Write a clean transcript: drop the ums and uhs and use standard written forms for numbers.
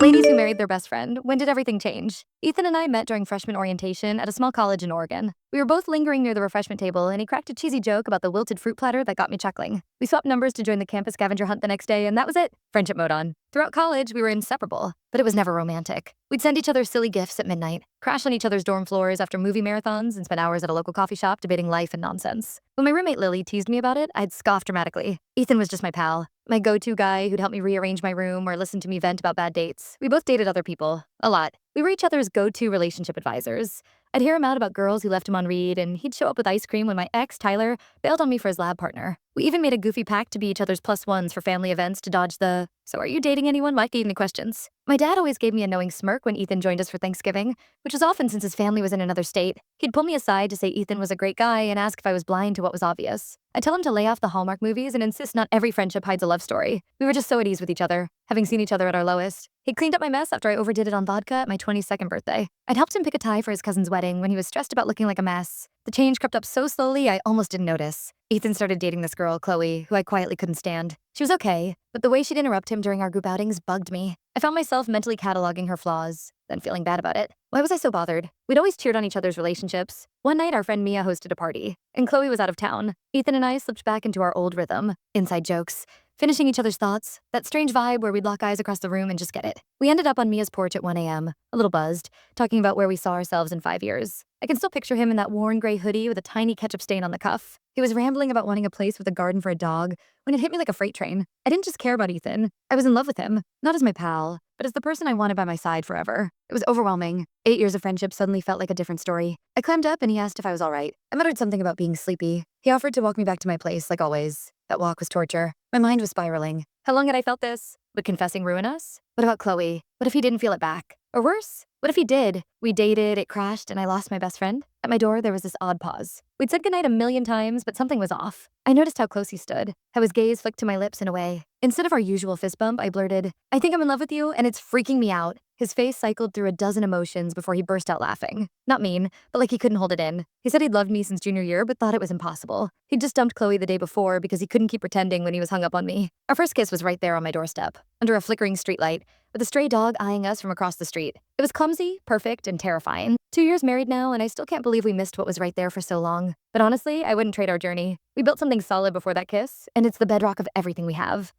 Ladies who married their best friend, when did everything change? Ethan and I met during freshman orientation at a small college in Oregon. We were both lingering near the refreshment table, and he cracked a cheesy joke about the wilted fruit platter that got me chuckling. We swapped numbers to join the campus scavenger hunt the next day, and that was it. Friendship mode on. Throughout college, we were inseparable, but it was never romantic. We'd send each other silly gifts at midnight, crash on each other's dorm floors after movie marathons, and spend hours at a local coffee shop debating life and nonsense. When my roommate Lily teased me about it, I'd scoff dramatically. Ethan was just my pal, my go-to guy who'd help me rearrange my room or listen to me vent about bad dates. We both dated other people. A lot. We were each other's go-to relationship advisors. I'd hear him out about girls who left him on read, and he'd show up with ice cream when my ex, Tyler, bailed on me for his lab partner. We even made a goofy pact to be each other's plus ones for family events to dodge the, "So are you dating anyone?" Mike gave me questions. My dad always gave me a knowing smirk when Ethan joined us for Thanksgiving, which was often since his family was in another state. He'd pull me aside to say Ethan was a great guy and ask if I was blind to what was obvious. I'd tell him to lay off the Hallmark movies and insist not every friendship hides a love story. We were just so at ease with each other, having seen each other at our lowest. He'd cleaned up my mess after I overdid it on vodka at my 22nd birthday. I'd helped him pick a tie for his cousin's wedding when he was stressed about looking like a mess. The change crept up so slowly I almost didn't notice. Ethan started dating this girl, Chloe, who I quietly couldn't stand. She was okay, but the way she'd interrupt him during our group outings bugged me. I found myself mentally cataloging her flaws, then feeling bad about it. Why was I so bothered? We'd always cheered on each other's relationships. One night, our friend Mia hosted a party, and Chloe was out of town. Ethan and I slipped back into our old rhythm. Inside jokes, finishing each other's thoughts, that strange vibe where we'd lock eyes across the room and just get it. We ended up on Mia's porch at 1 a.m., a little buzzed, talking about where we saw ourselves in 5 years. I can still picture him in that worn gray hoodie with a tiny ketchup stain on the cuff. He was rambling about wanting a place with a garden for a dog when it hit me like a freight train. I didn't just care about Ethan. I was in love with him, not as my pal, but as the person I wanted by my side forever. It was overwhelming. 8 years of friendship suddenly felt like a different story. I climbed up and he asked if I was all right. I muttered something about being sleepy. He offered to walk me back to my place, like always. That walk was torture. My mind was spiraling. How long had I felt this? Would confessing ruin us? What about Chloe? What if he didn't feel it back? Or worse, what if he did? We dated, it crashed, and I lost my best friend? At my door, there was this odd pause. We'd said goodnight a million times, but something was off. I noticed how close he stood, how his gaze flicked to my lips and away. Instead of our usual fist bump, I blurted, "I think I'm in love with you, and it's freaking me out." His face cycled through a dozen emotions before he burst out laughing. Not mean, but like he couldn't hold it in. He said he'd loved me since junior year, but thought it was impossible. He'd just dumped Chloe the day before because he couldn't keep pretending when he was hung up on me. Our first kiss was right there on my doorstep, under a flickering streetlight, with a stray dog eyeing us from across the street. It was clumsy, perfect, and terrifying. 2 years married now, and I still can't believe we missed what was right there for so long. But honestly, I wouldn't trade our journey. We built something solid before that kiss, and it's the bedrock of everything we have.